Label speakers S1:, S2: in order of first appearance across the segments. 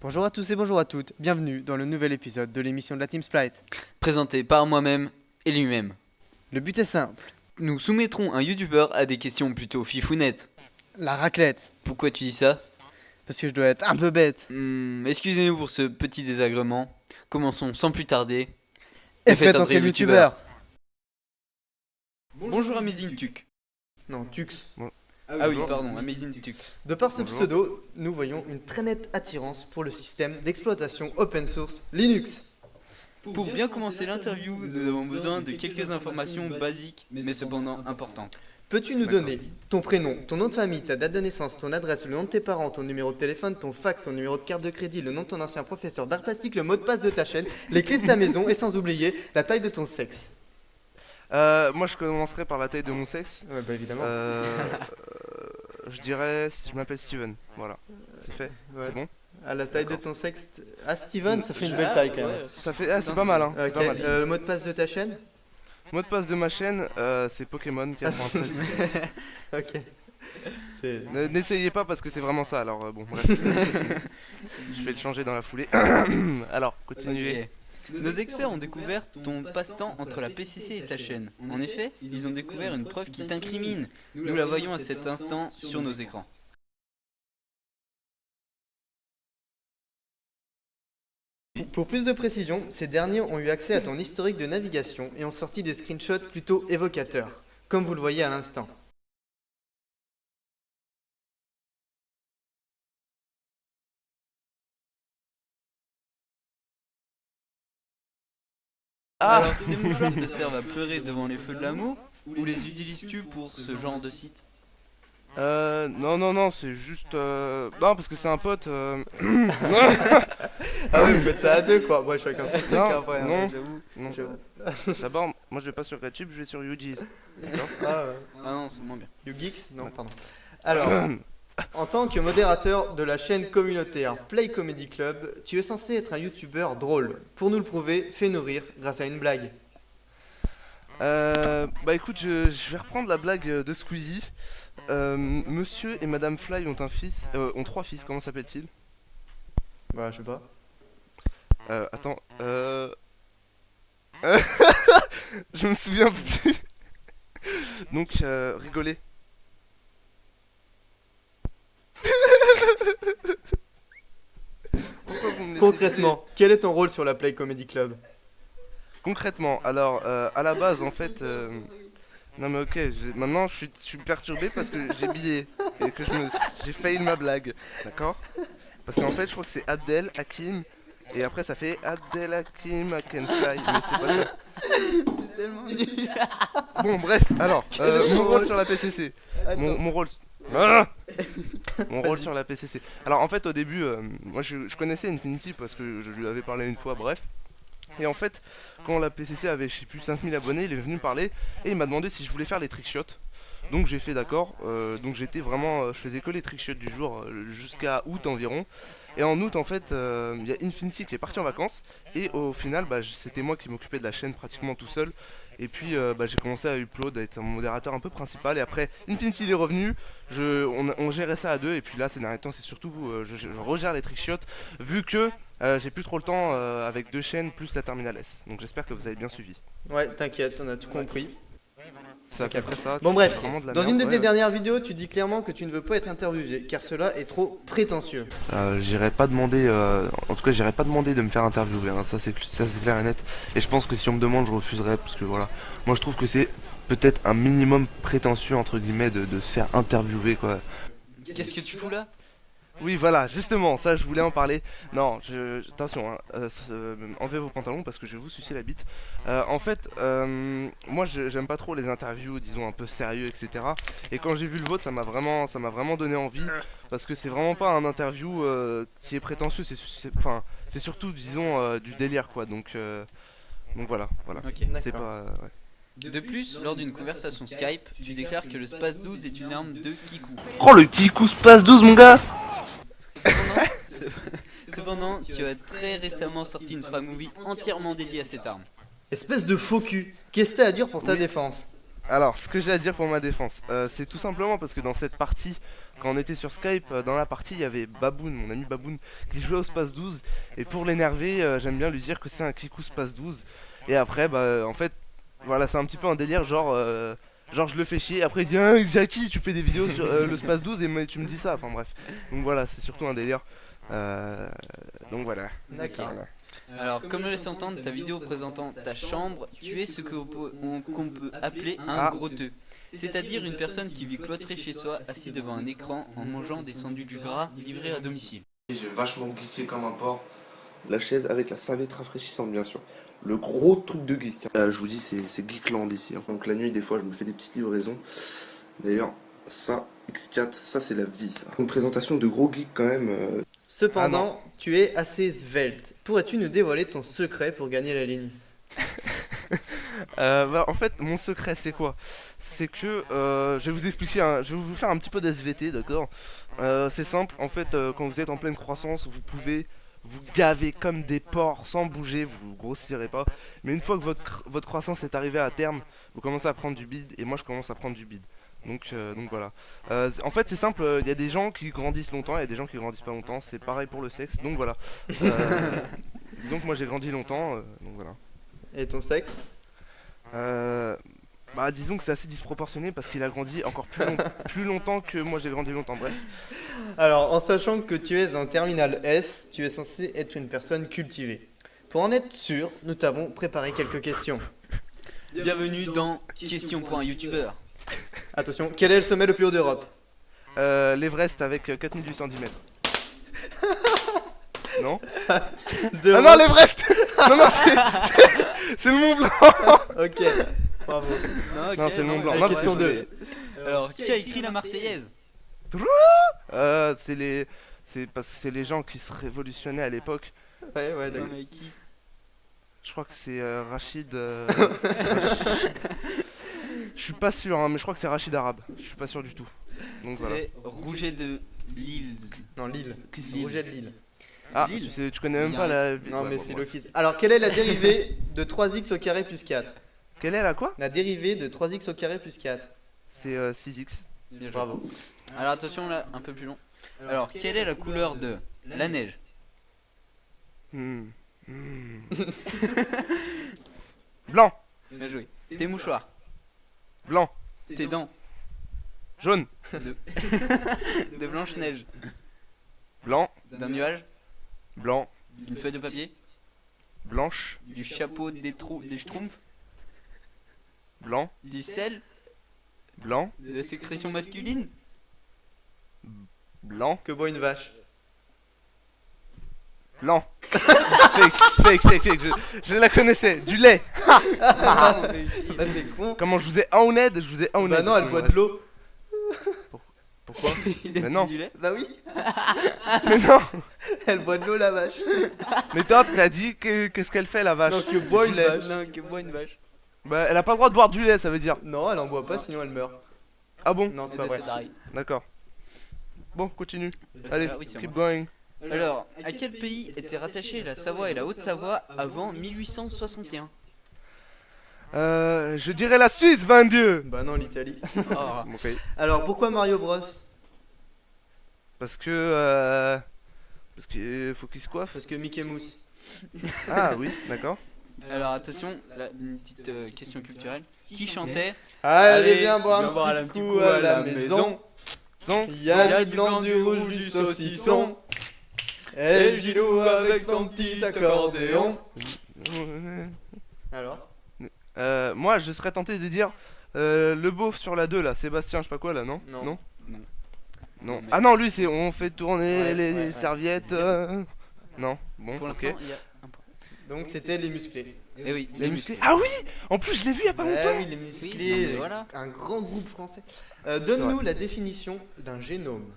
S1: Bonjour à tous et bonjour à toutes, bienvenue dans le nouvel épisode de l'émission de la Team Splite.
S2: Présenté par moi-même et lui-même.
S1: Le but est simple,
S2: Nous soumettrons un youtubeur à des questions plutôt fifounettes.
S1: la raclette,
S2: Pourquoi tu dis ça?
S1: parce que je dois être un peu bête.
S2: Excusez-nous pour ce petit désagrément. Commençons sans plus tarder.
S1: Et faites entrer le youtubeur.
S2: Bonjour Amazing Tuk.
S1: Non, Tux.
S2: Ah oui, pardon, Amazing Tuk.
S1: De par ce
S3: Bonjour.
S1: pseudo, nous voyons une très nette attirance pour le système d'exploitation open source Linux.
S2: Pour bien commencer l'interview, nous avons besoin de quelques informations basiques, mais cependant importantes.
S1: Peux-tu nous donner ton prénom, ton nom de famille, ta date de naissance, ton adresse, le nom de tes parents, ton numéro de téléphone, ton fax, ton numéro de carte de crédit, le nom de ton ancien professeur d'art plastique, le mot de passe de ta chaîne, les clés de ta maison et sans oublier la taille de ton sexe?
S3: Moi, je commencerai par la taille de mon sexe.
S1: Ouais, bah évidemment.
S3: Je dirais, je m'appelle Steven. Voilà, c'est fait.
S1: Ouais.
S3: C'est bon.
S1: À la taille de ton sexe. Ah, Steven, ça fait une belle taille quand même.
S3: Ça fait, c'est pas mal, hein. C'est
S1: Ok,
S3: pas mal.
S1: le mot de passe de ta chaîne?
S3: Mot de passe de ma chaîne, c'est Pokémon 93.
S1: Ok. C'est...
S3: N'essayez pas parce que c'est vraiment ça. Alors bon, bref. Je vais le changer dans la foulée. Alors, continuez.
S2: Ok. Nos experts ont découvert ton passe-temps entre la PCC et ta chaîne. En effet, ils ont découvert une preuve qui t'incrimine. Nous la voyons à cet instant sur nos écrans.
S1: Pour plus de précision, ces derniers ont eu accès à ton historique de navigation et ont sorti des screenshots plutôt évocateurs, comme vous le voyez à l'instant.
S2: Alors, ces mouchoirs te servent à pleurer devant les feux de l'amour ou les utilises-tu pour ce genre de site?
S3: Non, c'est juste. Non, parce que c'est un pote.
S1: Ah oui, vous faites ça à deux quoi. Moi, chacun son truc
S3: Non,
S1: après. hein,
S3: non.
S1: j'avoue.
S3: Non.
S1: J'avoue.
S3: D'abord, moi je vais pas sur RedTube, je vais sur UG's. D'accord.
S1: Ah,
S2: Ah non, c'est moins bien.
S1: YouGeeks? Non, pardon. Alors, en tant que modérateur de la chaîne communautaire Play Comedy Club, tu es censé être un youtubeur drôle. Pour nous le prouver, fais-nous rire grâce à une blague.
S3: Bah écoute, je vais reprendre la blague de Squeezie. Monsieur et Madame Fly ont un fils, ont trois fils, comment s'appelle-t-il?
S1: Bah, je sais pas.
S3: Attends, je me souviens plus. Donc, rigoler. Pourquoi vous me laissez
S1: Concrètement, quel est ton rôle sur la Play Comedy Club?
S3: Concrètement, alors à la base en fait, non mais ok, maintenant je suis perturbé parce que j'ai billé et que j'ai failli ma blague, d'accord? Parce qu'en fait je crois que c'est Abdel Hakim et après ça fait Abdel Hakim Akenfly, mais c'est pas ça.
S2: C'est tellement nul.
S3: Bon bref, alors mon rôle sur la PCC, mon rôle. Ah mon rôle sur la PCC. Alors en fait au début, moi je connaissais Infinity parce que je lui avais parlé une fois, bref. Et en fait, quand la PCC avait, je sais plus, 5000 abonnés, il est venu me parler et il m'a demandé si je voulais faire les trickshots. Donc j'ai fait d'accord, donc j'étais vraiment, je faisais que les trickshots du jour jusqu'à août environ. Et en août en fait, il y a Infinity qui est parti en vacances et au final, c'était moi qui m'occupais de la chaîne pratiquement tout seul. Et puis j'ai commencé à upload, à être un modérateur un peu principal. Et après, Infinity il est revenu, on gérait ça à deux. Et puis là, ces derniers temps, c'est surtout, je regère les trickshots vu que j'ai plus trop le temps avec deux chaînes plus la Terminal S. Donc j'espère que vous avez bien suivi.
S1: Ouais, t'inquiète, on a tout compris.
S3: C'est à peu près ça.
S1: Bon
S3: tu
S1: bref,
S3: fais vraiment de la
S1: dans
S3: merde,
S1: une de
S3: ouais,
S1: tes
S3: ouais.
S1: dernières vidéos, tu dis clairement que tu ne veux pas être interviewé, car cela est trop prétentieux.
S3: J'irai pas demander, en tout cas j'irai pas demander de me faire interviewer, hein, ça c'est clair et net. Et je pense que si on me demande je refuserai parce que voilà, moi je trouve que c'est peut-être un minimum prétentieux entre guillemets de se faire interviewer quoi.
S2: Qu'est-ce que tu fous là?
S3: Oui voilà, justement, ça je voulais en parler. Non, attention, hein, enlevez vos pantalons parce que je vais vous sucer la bite. En fait, moi j'aime pas trop les interviews, disons un peu sérieux, etc. Et quand j'ai vu le vôtre, ça m'a vraiment donné envie parce que c'est vraiment pas un interview qui est prétentieux, c'est surtout, disons, du délire quoi. Donc voilà.
S2: Ok.
S3: C'est
S1: D'accord.
S3: pas. Ouais.
S2: De plus, lors d'une conversation Skype, tu déclares que le Space 12 est une arme de kikou.
S3: Oh le petit coup passe 12 mon gars.
S2: Cependant, tu as très récemment sorti une frag movie entièrement dédiée à cette arme.
S1: Espèce de faux cul, qu'est-ce que t'as à dire pour ta
S3: Oui.
S1: défense?
S3: Alors, ce que j'ai à dire pour ma défense, c'est tout simplement parce que dans cette partie, quand on était sur Skype, dans la partie, il y avait Baboon, mon ami Baboon, qui jouait au Space 12. Et pour l'énerver, j'aime bien lui dire que c'est un Kikou Space 12. Et après, bah, en fait, voilà, c'est un petit peu un délire, genre je le fais chier. Après, il dit, ah, Jackie, tu fais des vidéos sur le Space 12 et tu me dis ça. Enfin, bref. Donc voilà, c'est surtout un délire. Donc voilà.
S1: D'accord.
S3: Voilà.
S2: Alors, comme le laisse entendre, ta vidéo présentant ta chambre, tu es ce qu'on peut appeler un
S3: Ah.
S2: grotteux. C'est-à-dire une personne qui vit cloîtrée chez soi, assis devant un écran, en mangeant des sandwichs gras livrés à domicile.
S4: J'ai vachement geeké comme un porc. La chaise avec la serviette rafraîchissante, bien sûr. Le gros truc de geek. Je vous dis, c'est Geekland ici. Donc la nuit, des fois, je me fais des petites livraisons. D'ailleurs, ça, X4, ça c'est la vie, ça. Une présentation de gros geek quand même.
S1: Cependant, tu es assez svelte. Pourrais-tu nous dévoiler ton secret pour gagner la ligne?
S3: Bah, en fait, mon secret, c'est quoi? C'est que je vais vous expliquer, je vais vous faire un petit peu d'SVT, d'accord? C'est simple, en fait, quand vous êtes en pleine croissance, vous pouvez vous gaver comme des porcs sans bouger, vous grossirez pas. Mais une fois que votre croissance est arrivée à terme, vous commencez à prendre du bide, et moi je commence à prendre du bide. Donc voilà. En fait, c'est simple, il y a des gens qui grandissent longtemps, il y a des gens qui grandissent pas longtemps, c'est pareil pour le sexe, donc voilà. Disons que moi j'ai grandi longtemps, donc voilà.
S1: Et ton sexe?
S3: Bah disons que c'est assez disproportionné parce qu'il a grandi encore plus longtemps que moi j'ai grandi longtemps, bref.
S1: Alors, en sachant que tu es en terminale S, tu es censé être une personne cultivée. Pour en être sûr, nous t'avons préparé quelques questions.
S2: Bienvenue dans Question pour un youtubeur.
S1: Attention, quel est le sommet le plus haut d'Europe?
S3: L'Everest avec 4810 mètres. Non? Ah
S1: D'Europe.
S3: non, l'Everest. Non, c'est le Mont Blanc.
S1: Ok, bravo.
S3: Non, c'est le Mont Blanc.
S1: Allez,
S3: Non,
S1: question
S3: parce que
S1: 2.
S2: Alors, qui a écrit la Marseillaise?
S3: c'est parce que c'est les gens qui se révolutionnaient à l'époque.
S1: Ouais, ouais, d'accord.
S2: Non, mais qui?
S3: Je crois que c'est Rachid. Je suis pas sûr, hein, mais je crois que c'est Rachid Arabe. Je suis pas sûr du tout. Donc voilà.
S2: C'était Rouget de Lille.
S1: Non, Lille.
S3: Qui c'est?
S1: Lille. Rouget de Lille.
S3: Ah,
S2: Lille.
S3: tu connais même pas la.
S1: Non,
S3: Ouais,
S1: mais
S3: bon,
S1: c'est
S3: bref.
S1: le Alors, quelle est la dérivée de 3x au carré plus 4?
S3: Quelle est la quoi?
S1: La dérivée de 3x au carré plus 4.
S3: C'est 6x.
S2: Bien joué.
S1: Bravo.
S2: Alors attention là, un peu plus long. Alors, quelle est la couleur de la neige?
S3: Hmm. Blanc,
S2: Bien joué. Tes mouchoirs,
S3: blanc,
S2: tes dents,
S3: jaune,
S2: de Blanche-Neige,
S3: blanc,
S2: d'un nuage,
S3: blanc,
S2: d'une feuille de papier,
S3: blanche,
S2: du chapeau des schtroumpfs,
S3: blanc,
S2: du sel,
S3: blanc,
S2: de la sécrétion masculine.
S3: blanc,
S1: Que boit une vache?
S3: blanc. fake, je la connaissais. Du lait.
S1: Ah, t'es con.
S3: Comment je vous ai honnête, je vous ai honnête.
S1: Bah non, elle boit de l'eau.
S3: Pourquoi?
S2: Il a
S3: Mais
S2: dit
S3: non.
S2: du lait.
S1: Bah oui,
S3: Mais non.
S1: elle boit de l'eau la vache.
S3: Mais toi, t'as dit qu'est-ce qu'elle fait la vache?
S1: Non, que boit une
S2: Du lait.
S1: vache.
S2: Non, que boit une vache.
S3: Bah elle a pas le droit de boire du lait, ça veut dire.
S1: Non, elle en boit pas, sinon elle meurt.
S3: Ah bon?
S1: Non, c'est
S2: Mais
S1: pas
S2: ça,
S1: vrai.
S2: c'est pareil.
S3: D'accord. Bon, continue. Allez,
S2: Ah oui, c'est
S3: keep
S2: moi.
S3: going.
S2: Alors, à quel pays étaient rattachés la Savoie et la Haute-Savoie avant 1861?
S3: Je dirais la Suisse, 22.
S1: Bah non, l'Italie.
S2: Oh.
S3: Ok.
S1: Alors, pourquoi Mario Bros?
S3: Parce que faut qu'il se coiffe.
S1: Parce que Mickey Mouse.
S3: Ah oui, d'accord.
S2: Alors attention, là, une petite question culturelle. Qui chantait
S1: Allez, viens boire
S2: viens boire
S1: un petit coup à la maison.
S3: Donc,
S1: Il y a du blanc, du rouge, du saucisson. Et Gilou avec son petit accordéon. Alors?
S3: moi, je serais tenté de dire le beauf sur la 2 là, Sébastien, je sais pas quoi là, non?
S1: Non.
S3: Non.
S2: Non.
S3: Non.
S2: Mais-
S3: Ah non, lui, c'est on fait tourner
S1: Ouais,
S3: les
S1: ouais.
S3: serviettes. Non. Bon,
S2: Pour
S3: ok.
S2: l'instant, il y a un point.
S1: Donc c'était les musclés.
S2: Eh oui,
S3: Les musclés. Ah oui. En plus, je l'ai vu il y a pas
S1: Ouais,
S3: longtemps.
S1: oui, les
S2: Oui,
S1: musclés.
S2: non, mais voilà.
S1: Un grand groupe français. Donne-nous la définition d'un génome.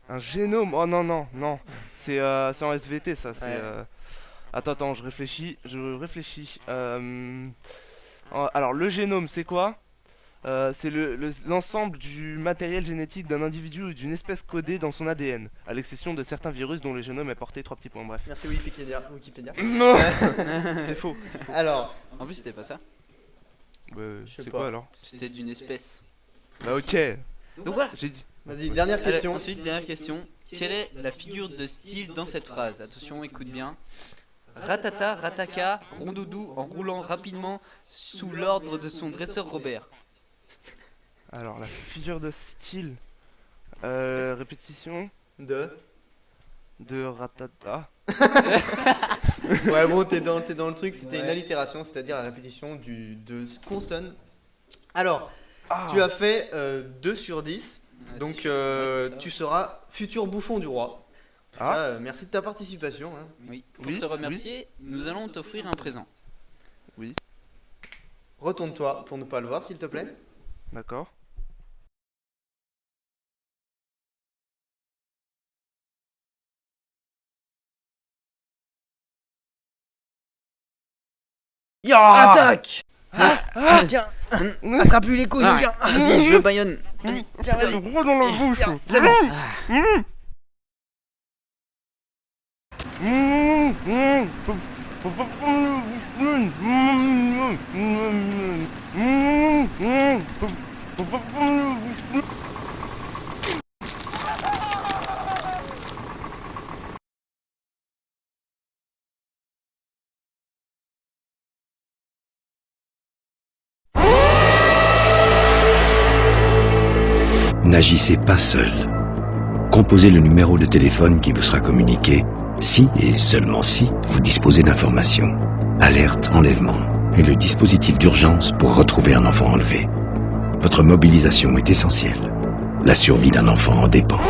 S3: Un génome. Oh non, non, non. C'est en SVT ça. C'est.
S1: Ouais.
S3: Attends, je réfléchis. Alors, le génome, c'est quoi? C'est l'ensemble du matériel génétique d'un individu ou d'une espèce codée dans son ADN, à l'exception de certains virus dont le génome est porté 3 petits points. Bref.
S1: Merci Wikipédia.
S3: Non. C'est faux.
S1: Alors,
S2: En plus, c'était pas ça.
S3: Bah,
S1: Je sais
S3: c'est
S1: pas.
S3: quoi alors?
S2: C'était d'une espèce.
S3: Bah ok,
S2: Donc voilà.
S3: j'ai dit.
S1: Vas-y, dernière
S2: Allez,
S1: question.
S2: ensuite, dernière question. Quelle est la figure de style dans cette phrase? Attention, écoute bien. Ratata, rataka, rondoudou en roulant rapidement sous l'ordre de son dresseur Robert.
S3: Alors la figure de style. Répétition
S1: De.
S3: de ratata.
S1: Ouais, bon, t'es dans le truc, c'était une
S2: Ouais.
S1: allitération, c'est-à-dire la répétition de consonne. Alors,
S3: Ah,
S1: tu as fait 2 sur 10, donc
S2: Ouais, c'est ça.
S1: tu seras futur bouffon du roi. En tout
S3: Ah.
S1: cas, merci de ta participation. Hein.
S2: Oui. Pour
S3: Oui,
S2: te remercier, nous allons t'offrir un présent.
S1: Retourne-toi pour ne pas le voir, s'il te plaît.
S3: d'accord.
S1: Attaque. Tiens, attrape-lui les couilles,
S2: Ah,
S1: tiens.
S2: Vas-y, je baïonne. Vas-y.
S1: Tiens, vas-y.
S3: C'est gros dans la bouche.
S1: C'est bon.
S5: N'agissez pas seul. Composez le numéro de téléphone qui vous sera communiqué si et seulement si vous disposez d'informations. Alerte enlèvement est le dispositif d'urgence pour retrouver un enfant enlevé. Votre mobilisation est essentielle. La survie d'un enfant en dépend.